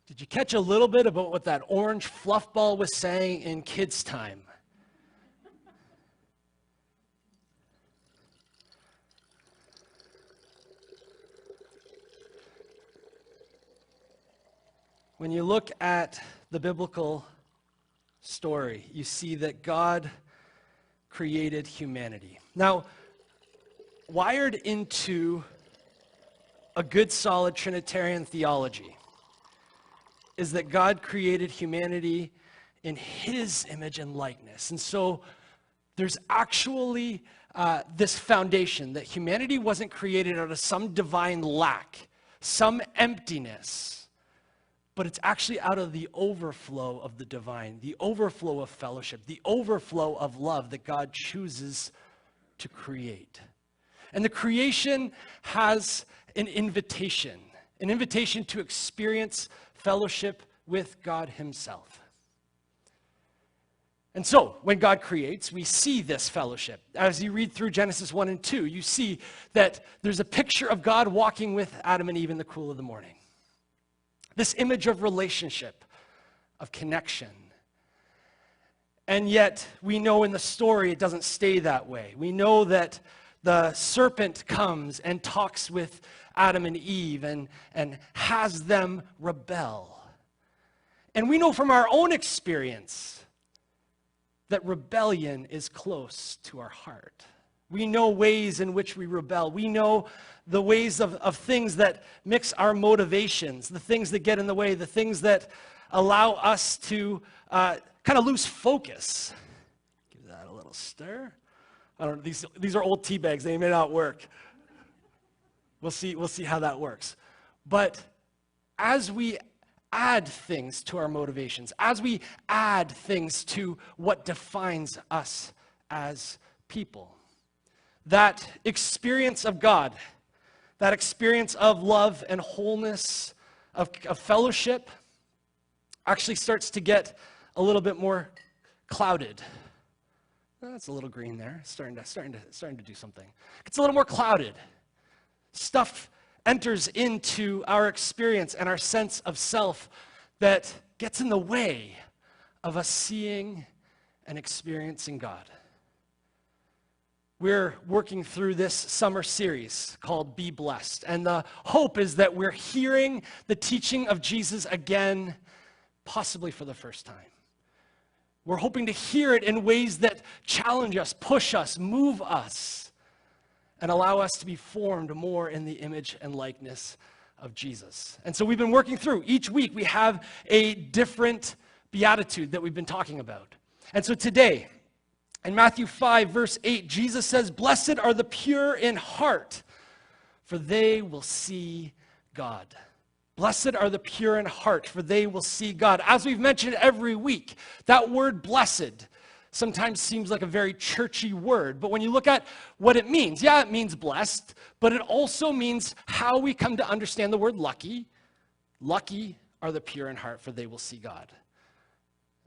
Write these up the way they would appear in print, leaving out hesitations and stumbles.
Did you catch a little bit about what that orange fluff ball was saying in kids' time? When you look at the biblical story, you see that God created humanity. Now, wired into a good, solid Trinitarian theology is that God created humanity in his image and likeness. And so there's actually this foundation that humanity wasn't created out of some divine lack, some emptiness, but it's actually out of the overflow of the divine, the overflow of fellowship, the overflow of love that God chooses to create. And the creation has an invitation to experience fellowship with God himself. And so, when God creates, we see this fellowship. As you read through Genesis 1 and 2, you see that there's a picture of God walking with Adam and Eve in the cool of the morning. This image of relationship, of connection. And yet, we know in the story it doesn't stay that way. We know that the serpent comes and talks with Adam and Eve and has them rebel. And we know from our own experience that rebellion is close to our heart. We know ways in which we rebel. We know the ways of things that mix our motivations, the things that get in the way, the things that allow us to kind of lose focus. Give that a little stir. I don't know, these are old tea bags. They may not work. We'll see how that works. But as we add things to our motivations, as we add things to what defines us as people, that experience of God, that experience of love and wholeness, of fellowship, actually starts to get a little bit more clouded. That's a little green there, starting to do something. It's a little more clouded. Stuff enters into our experience and our sense of self that gets in the way of us seeing and experiencing God. We're working through this summer series called Be Blessed, and the hope is that we're hearing the teaching of Jesus again, possibly for the first time. We're hoping to hear it in ways that challenge us, push us, move us, and allow us to be formed more in the image and likeness of Jesus. And so we've been working through. Each week we have a different beatitude that we've been talking about. And so today, in Matthew 5, verse 8, Jesus says, "Blessed are the pure in heart, for they will see God." Blessed are the pure in heart, for they will see God. As we've mentioned every week, that word blessed sometimes seems like a very churchy word, but when you look at what it means, it means blessed, but it also means how we come to understand the word lucky. Lucky are the pure in heart, for they will see God.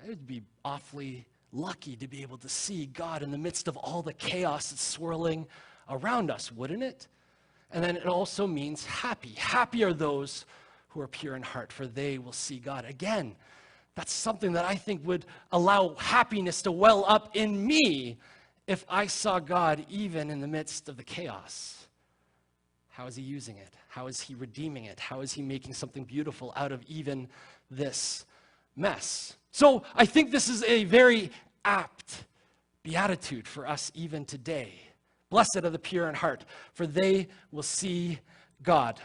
It would be awfully lucky to be able to see God in the midst of all the chaos that's swirling around us, wouldn't it? And then it also means happy. Happy are those who are pure in heart, for they will see God. Again, that's something that I think would allow happiness to well up in me if I saw God even in the midst of the chaos. How is he using it? How is he redeeming it? How is he making something beautiful out of even this mess? So I think this is a very apt beatitude for us even today. Blessed are the pure in heart, for they will see God.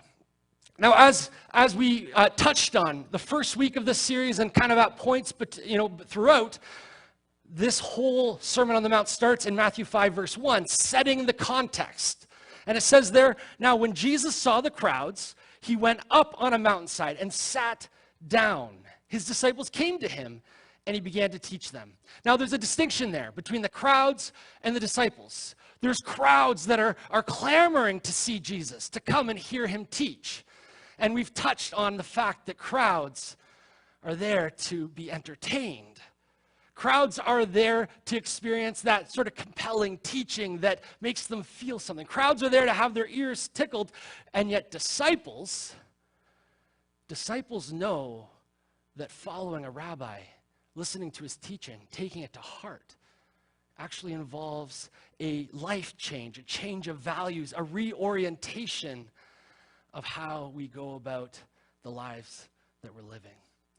Now, as we touched on the first week of this series and kind of at points, but throughout, this whole Sermon on the Mount starts in Matthew 5, verse 1, setting the context. And it says there, "Now when Jesus saw the crowds, he went up on a mountainside and sat down. His disciples came to him, and he began to teach them." Now, there's a distinction there between the crowds and the disciples. There's crowds that are clamoring to see Jesus, to come and hear him teach. And we've touched on the fact that crowds are there to be entertained. Crowds are there to experience that sort of compelling teaching that makes them feel something. Crowds are there to have their ears tickled, and yet disciples know that following a rabbi, listening to his teaching, taking it to heart, actually involves a life change, a change of values, a reorientation of how we go about the lives that we're living.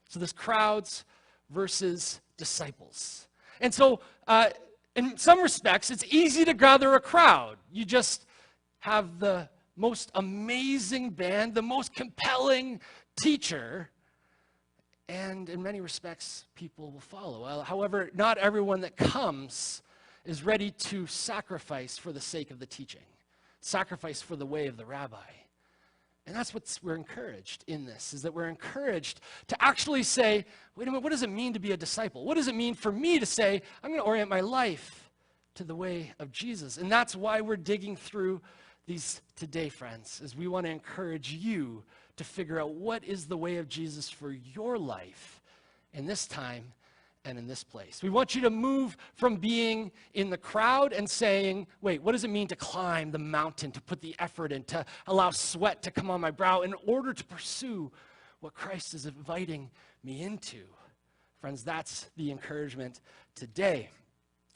So this crowds versus disciples. And so in some respects, it's easy to gather a crowd. You just have the most amazing band, the most compelling teacher, and in many respects, people will follow. However, not everyone that comes is ready to sacrifice for the sake of the teaching, sacrifice for the way of the rabbi. And that's what we're encouraged in this, is that we're encouraged to actually say, wait a minute, what does it mean to be a disciple? What does it mean for me to say, I'm going to orient my life to the way of Jesus? And that's why we're digging through these today, friends, is we want to encourage you to figure out what is the way of Jesus for your life in this time and in this place. We want you to move from being in the crowd and saying, wait, what does it mean to climb the mountain, to put the effort in, to allow sweat to come on my brow in order to pursue what Christ is inviting me into? Friends, that's the encouragement today.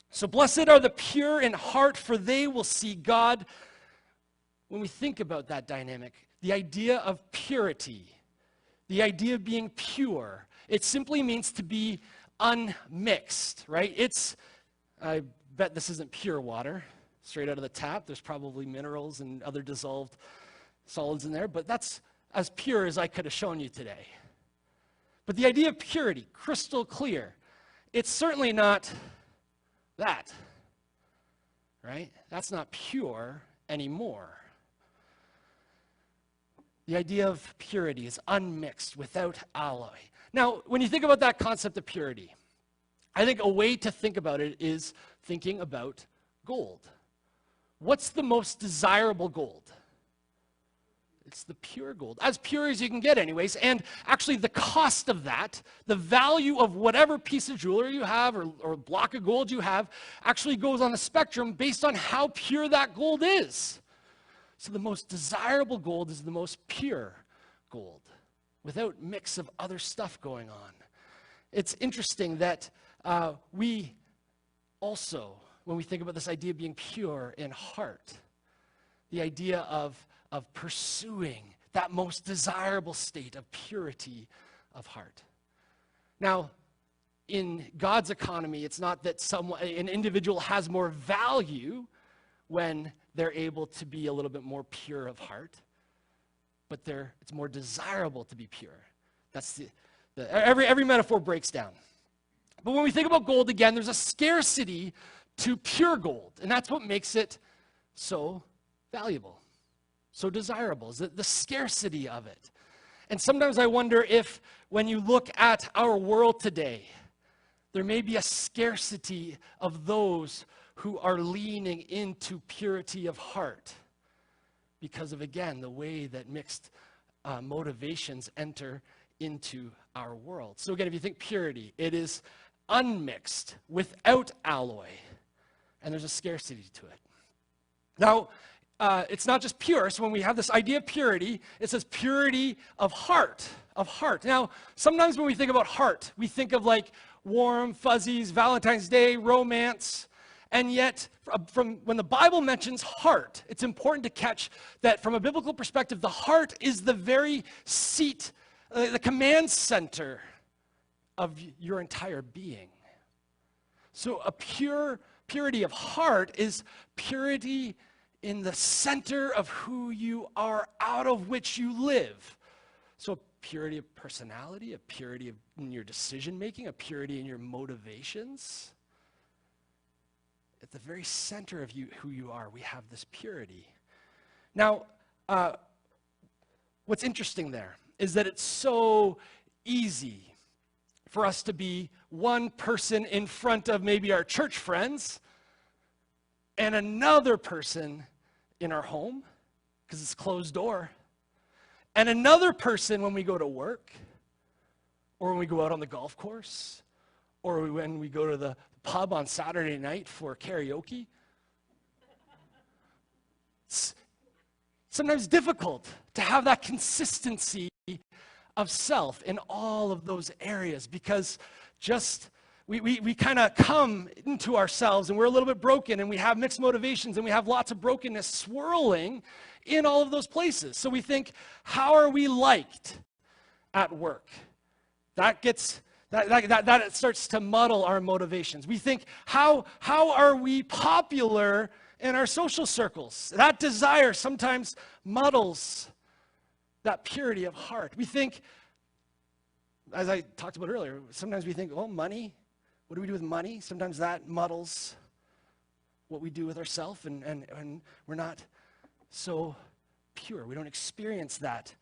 So blessed are the pure in heart, for they will see God. When we think about that dynamic, the idea of purity, the idea of being pure, it simply means to be unmixed, right? I bet this isn't pure water, straight out of the tap. There's probably minerals and other dissolved solids in there, but that's as pure as I could have shown you today. But the idea of purity, crystal clear, it's certainly not that, right? That's not pure anymore. The idea of purity is unmixed, without alloy. Now, when you think about that concept of purity, I think a way to think about it is thinking about gold. What's the most desirable gold? It's the pure gold, as pure as you can get anyways. And actually the cost of that, the value of whatever piece of jewelry you have or block of gold you have, actually goes on a spectrum based on how pure that gold is. So the most desirable gold is the most pure gold, without mix of other stuff going on. It's interesting that we also, when we think about this idea of being pure in heart, the idea of pursuing that most desirable state of purity of heart. Now, in God's economy, it's not that an individual has more value when they're able to be a little bit more pure of heart, but it's more desirable to be pure. That's every metaphor breaks down. But when we think about gold again, there's a scarcity to pure gold, and that's what makes it so valuable, so desirable, is the scarcity of it. And sometimes I wonder if when you look at our world today, there may be a scarcity of those who are leaning into purity of heart because of, again, the way that mixed motivations enter into our world. So again, if you think purity, it is unmixed, without alloy, and there's a scarcity to it. Now, it's not just pure. So when we have this idea of purity, it says purity of heart, of heart. Now, sometimes when we think about heart, we think of like warm fuzzies, Valentine's Day, romance. And yet, from when the Bible mentions heart, it's important to catch that from a biblical perspective, the heart is the very seat, the command center of your entire being. So a purity of heart is purity in the center of who you are, out of which you live. So a purity of personality, a purity in your decision making, a purity in your motivations. At the very center of who you are, we have this purity. Now, what's interesting there is that it's so easy for us to be one person in front of maybe our church friends and another person in our home, because it's closed door, and another person when we go to work, or when we go out on the golf course, Or when we go to the pub on Saturday night for karaoke. It's sometimes difficult to have that consistency of self in all of those areas because just we kind of come into ourselves and we're a little bit broken and we have mixed motivations and we have lots of brokenness swirling in all of those places. So we think, how are we liked at work? That starts to muddle our motivations. We think, how are we popular in our social circles? That desire sometimes muddles that purity of heart. We think, as I talked about earlier, sometimes we think, oh, money. What do we do with money? Sometimes that muddles what we do with ourselves, and we're not so pure. We don't experience that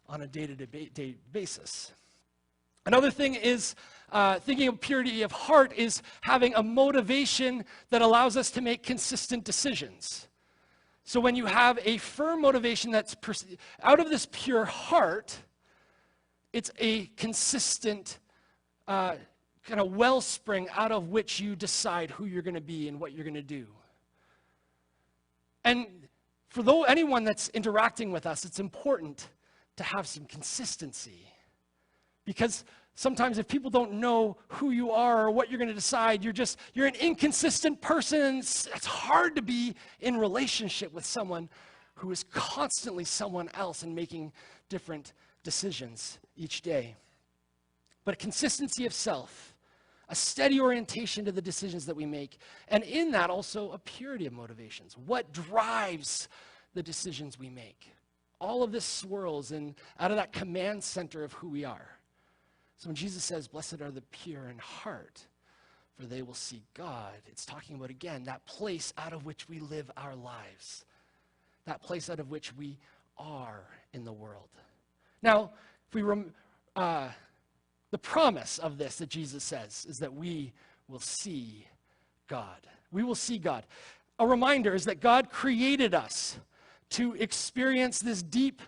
on a day-to-day basis. Another thing is thinking of purity of heart is having a motivation that allows us to make consistent decisions. So when you have a firm motivation that's out of this pure heart, it's a consistent kind of wellspring out of which you decide who you're going to be and what you're going to do. And for anyone that's interacting with us, it's important to have some consistency. Because sometimes if people don't know who you are or what you're going to decide, you're an inconsistent person, and it's hard to be in relationship with someone who is constantly someone else and making different decisions each day. But a consistency of self, a steady orientation to the decisions that we make, and in that also a purity of motivations. What drives the decisions we make? All of this swirls out of that command center of who we are. So when Jesus says, blessed are the pure in heart, for they will see God, it's talking about, again, that place out of which we live our lives, that place out of which we are in the world. Now, the promise of this that Jesus says is that we will see God. We will see God. A reminder is that God created us to experience this deep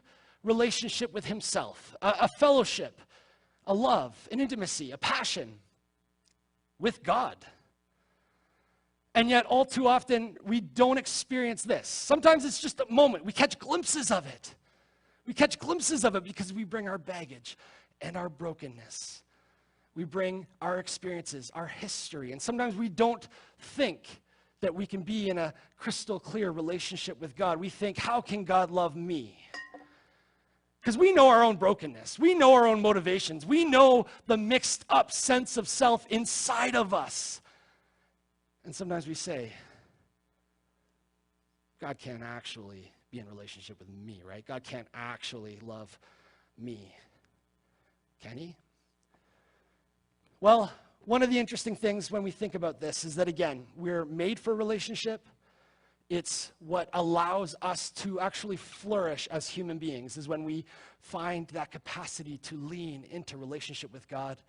relationship with himself, a fellowship, a love, an intimacy, a passion with God. And yet all too often we don't experience this. Sometimes it's just a moment. We catch glimpses of it. We catch glimpses of it because we bring our baggage and our brokenness. We bring our experiences, our history, and sometimes we don't think that we can be in a crystal clear relationship with God. We think, how can God love me? Because we know our own brokenness. We know our own motivations. We know the mixed up sense of self inside of us. And sometimes we say, God can't actually be in relationship with me, right? God can't actually love me. Can he? Well, one of the interesting things when we think about this is that, again, we're made for relationship. It's what allows us to actually flourish as human beings, is when we find that capacity to lean into relationship with God,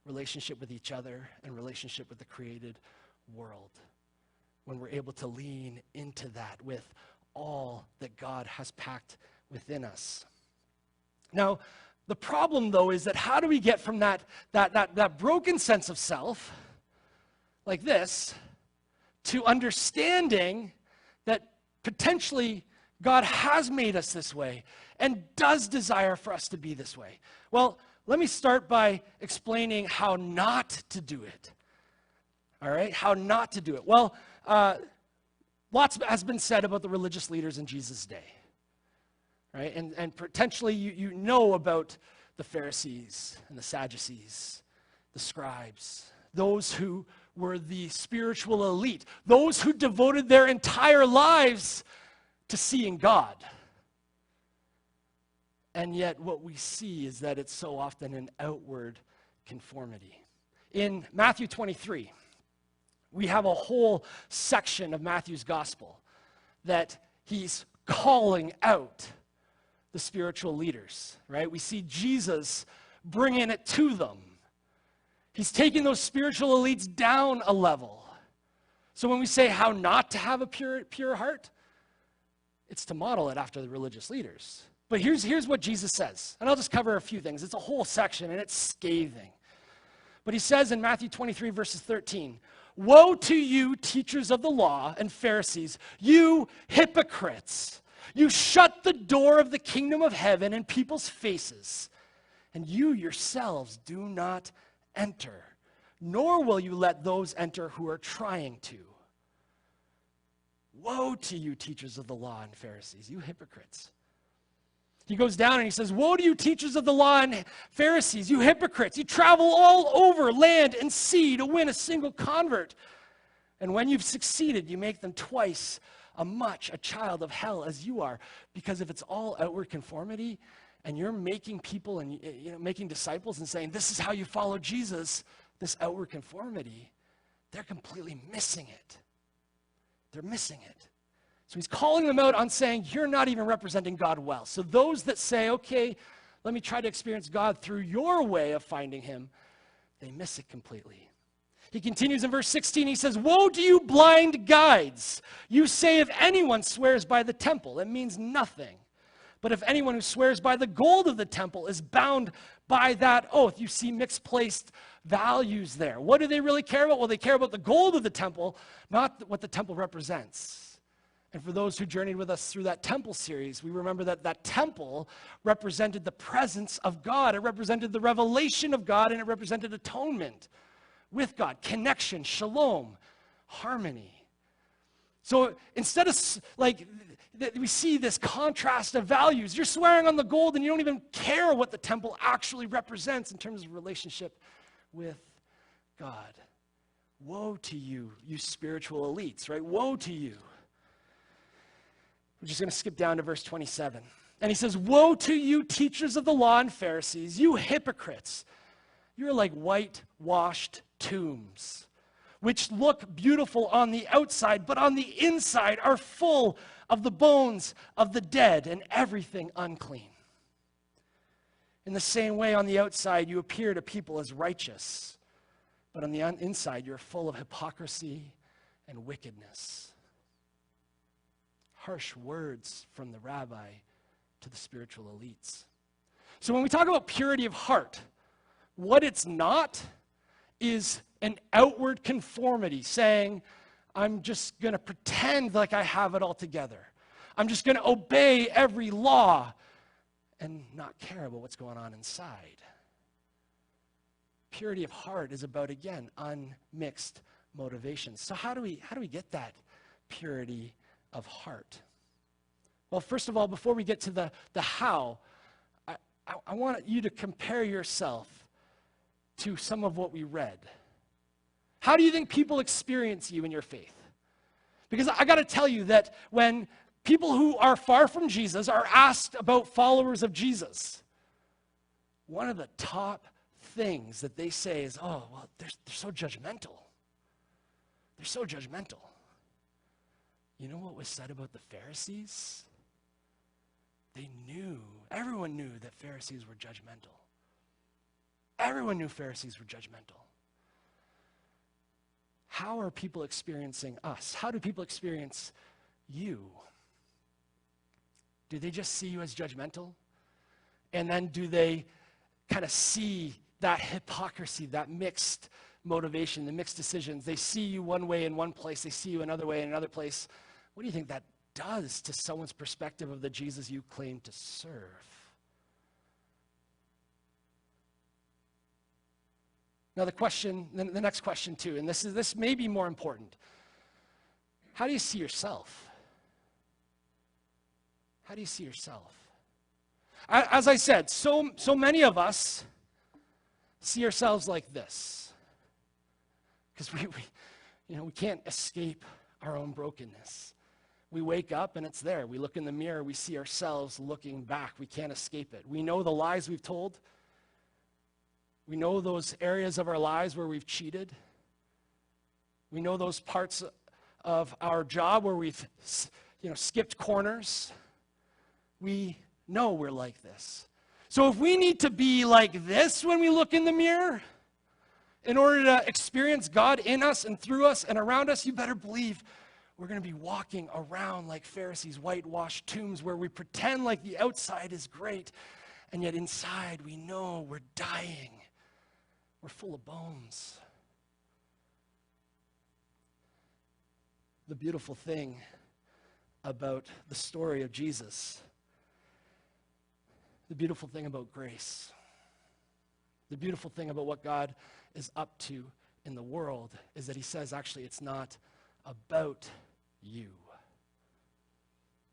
relationship with each other, and relationship with the created world. When we're able to lean into that with all that God has packed within us. Now, the problem, though, is that how do we get from that broken sense of self, like this, to understanding that potentially God has made us this way and does desire for us to be this way? Well, let me start by explaining how not to do it. All right? How not to do it. Well, lots has been said about the religious leaders in Jesus' day. Right? And potentially you know about the Pharisees and the Sadducees, the scribes, those who were the spiritual elite, those who devoted their entire lives to seeing God. And yet what we see is that it's so often an outward conformity. In Matthew 23, we have a whole section of Matthew's gospel that he's calling out the spiritual leaders, right? We see Jesus bringing it to them. He's taking those spiritual elites down a level. So when we say how not to have a pure heart, it's to model it after the religious leaders. But here's what Jesus says, and I'll just cover a few things. It's a whole section, and it's scathing. But he says in Matthew 23, verses 13, "Woe to you, teachers of the law and Pharisees, you hypocrites! You shut the door of the kingdom of heaven in people's faces, and you yourselves do not enter, nor will you let those enter who are trying to. Woe to you, teachers of the law and Pharisees, you hypocrites." He goes down and he says, "Woe to you, teachers of the law and Pharisees, you hypocrites. You travel all over land and sea to win a single convert. And when you've succeeded, you make them twice as much a child of hell as you are." Because if it's all outward conformity, and you're making people and making disciples and saying, "This is how you follow Jesus," this outward conformity, they're completely missing it. They're missing it. So he's calling them out on saying, you're not even representing God well. So those that say, okay, let me try to experience God through your way of finding him, they miss it completely. He continues in verse 16, he says, "Woe to you, blind guides! You say if anyone swears by the temple, it means nothing. But if anyone who swears by the gold of the temple is bound by that oath." You see misplaced values there. What do they really care about? Well, they care about the gold of the temple, not what the temple represents. And for those who journeyed with us through that temple series, we remember that that temple represented the presence of God. It represented the revelation of God, and it represented atonement with God, connection, shalom, harmony. So instead of we see this contrast of values. You're swearing on the gold and you don't even care what the temple actually represents in terms of relationship with God. Woe to you, you spiritual elites, right? Woe to you. We're just going to skip down to verse 27. And he says, "Woe to you, teachers of the law and Pharisees, you hypocrites! You're like whitewashed tombs, which look beautiful on the outside, but on the inside are full of the bones of the dead and everything unclean. In the same way, on the outside, you appear to people as righteous, but on the inside, you're full of hypocrisy and wickedness." Harsh words from the rabbi to the spiritual elites. So when we talk about purity of heart, what it's not is an outward conformity, saying, I'm just going to pretend like I have it all together. I'm just going to obey every law and not care about what's going on inside. Purity of heart is about, again, unmixed motivations. So how do we get that purity of heart? Well, first of all, before we get to the how, I want you to compare yourself to some of what we read. How do you think people experience you in your faith? Because I got to tell you that when people who are far from Jesus are asked about followers of Jesus, one of the top things that they say is, oh, well, they're so judgmental. They're so judgmental. You know what was said about the Pharisees? Everyone knew that Pharisees were judgmental. Everyone knew Pharisees were judgmental. How are people experiencing us? How do people experience you? Do they just see you as judgmental? And then do they kind of see that hypocrisy, that mixed motivation, the mixed decisions? They see you one way in one place, they see you another way in another place. What do you think that does to someone's perspective of the Jesus you claim to serve? Now the next question too, and this may be more important. How do you see yourself? How do you see yourself? As I said, so many of us see ourselves like this, because we can't escape our own brokenness. We wake up and it's there. We look in the mirror, we see ourselves looking back. We can't escape it. We know the lies we've told. We know those areas of our lives where we've cheated. We know those parts of our job where we've skipped corners. We know we're like this. So if we need to be like this when we look in the mirror in order to experience God in us and through us and around us, you better believe we're going to be walking around like Pharisees, whitewashed tombs, where we pretend like the outside is great, and yet inside we know we're dying. we're full of bones. The beautiful thing about the story of Jesus, the beautiful thing about grace, the beautiful thing about what God is up to in the world is that he says, actually, it's not about you.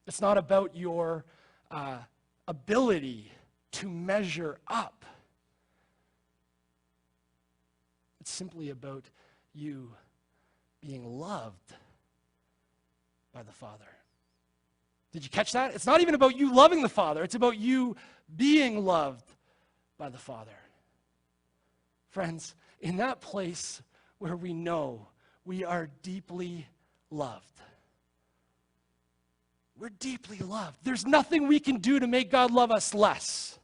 It's not about your ability to measure up. It's simply about you being loved by the Father. Did you catch that? It's not even about you loving the Father. It's about you being loved by the Father. Friends, in that place where we know we are deeply loved, we're deeply loved. There's nothing we can do to make God love us less.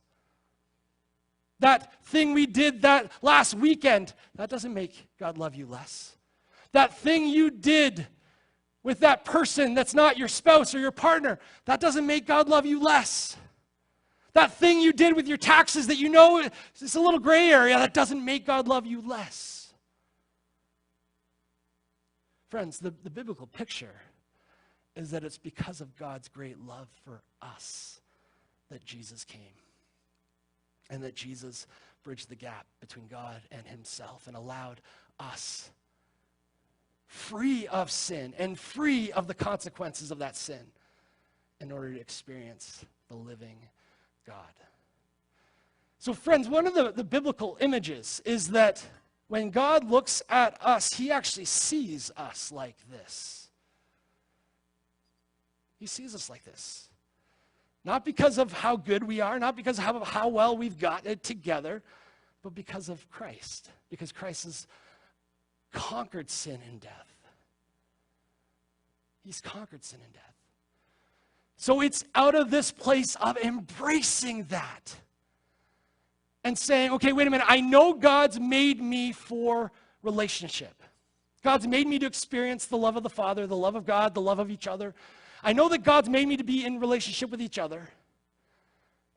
That thing we did that last weekend, that doesn't make God love you less. That thing you did with that person that's not your spouse or your partner, that doesn't make God love you less. That thing you did with your taxes that you know is a little gray area, that doesn't make God love you less. Friends, the biblical picture is that it's because of God's great love for us that Jesus came. And that Jesus bridged the gap between God and himself and allowed us, free of sin and free of the consequences of that sin, in order to experience the living God. So friends, one of the biblical images is that when God looks at us, he actually sees us like this. He sees us like this. Not because of how good we are, not because of how well we've got it together, but because of Christ. Because Christ has conquered sin and death. He's conquered sin and death. So it's out of this place of embracing that and saying, okay, wait a minute, I know God's made me for relationship. God's made me to experience the love of the Father, the love of God, the love of each other. I know that God's made me to be in relationship with each other.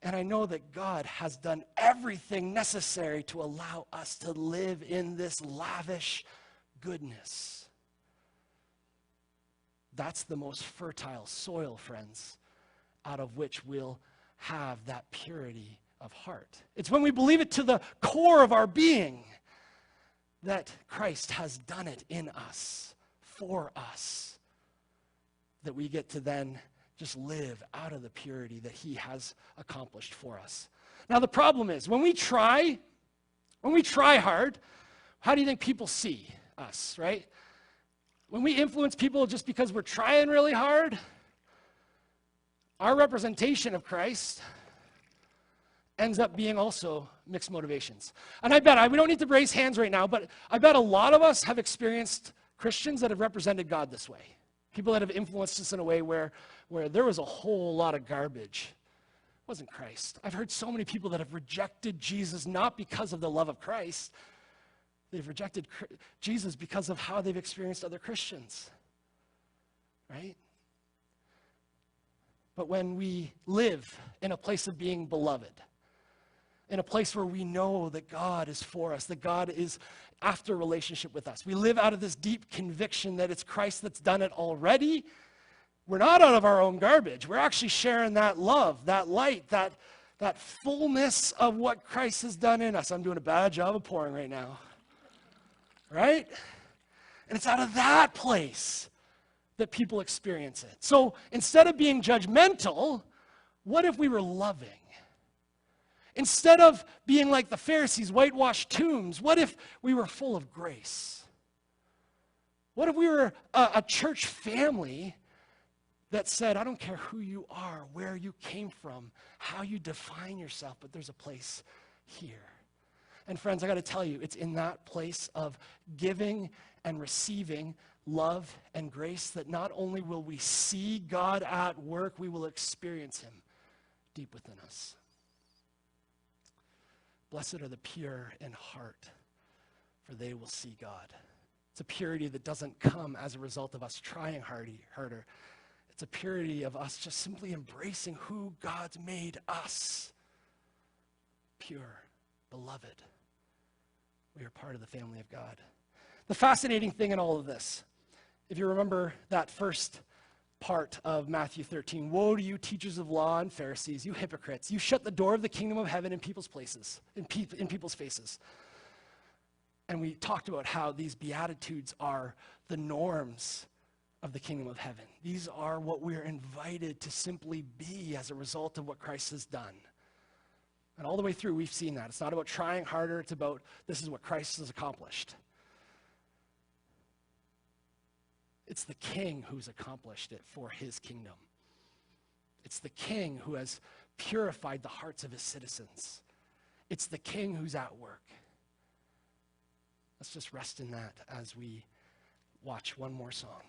And I know that God has done everything necessary to allow us to live in this lavish goodness. That's the most fertile soil, friends, out of which we'll have that purity of heart. It's when we believe it to the core of our being that Christ has done it in us, for us, that we get to then just live out of the purity that he has accomplished for us. Now the problem is, when we try hard, how do you think people see us, right? When we influence people just because we're trying really hard, our representation of Christ ends up being also mixed motivations. And I bet, we don't need to raise hands right now, but I bet a lot of us have experienced Christians that have represented God this way. People that have influenced us in a way where there was a whole lot of garbage. It wasn't Christ. I've heard so many people that have rejected Jesus not because of the love of Christ. They've rejected Jesus because of how they've experienced other Christians. Right? But when we live in a place of being beloved, in a place where we know that God is for us, that God is after relationship with us. We live out of this deep conviction that it's Christ that's done it already. We're not out of our own garbage. We're actually sharing that love, that light, that fullness of what Christ has done in us. I'm doing a bad job of pouring right now. Right? And it's out of that place that people experience it. So instead of being judgmental, what if we were loving? Instead of being like the Pharisees, whitewashed tombs, what if we were full of grace? What if we were a church family that said, I don't care who you are, where you came from, how you define yourself, but there's a place here. And friends, I got to tell you, it's in that place of giving and receiving love and grace that not only will we see God at work, we will experience him deep within us. Blessed are the pure in heart, for they will see God. It's a purity that doesn't come as a result of us trying harder. It's a purity of us just simply embracing who God's made us. Pure, beloved, We are part of the family of God. The fascinating thing in all of this, if you remember that first part of Matthew 13, woe to you, teachers of law and Pharisees, you hypocrites. You shut the door of the kingdom of heaven in people's places, in people's faces. And we talked about how these beatitudes are the norms of the kingdom of heaven. These are what we're invited to simply be as a result of what Christ has done. And all the way through, we've seen that. It's not about trying harder. It's about this is what Christ has accomplished. It's the king who's accomplished it for his kingdom. It's the king who has purified the hearts of his citizens. It's the king who's at work. Let's just rest in that as we watch one more song.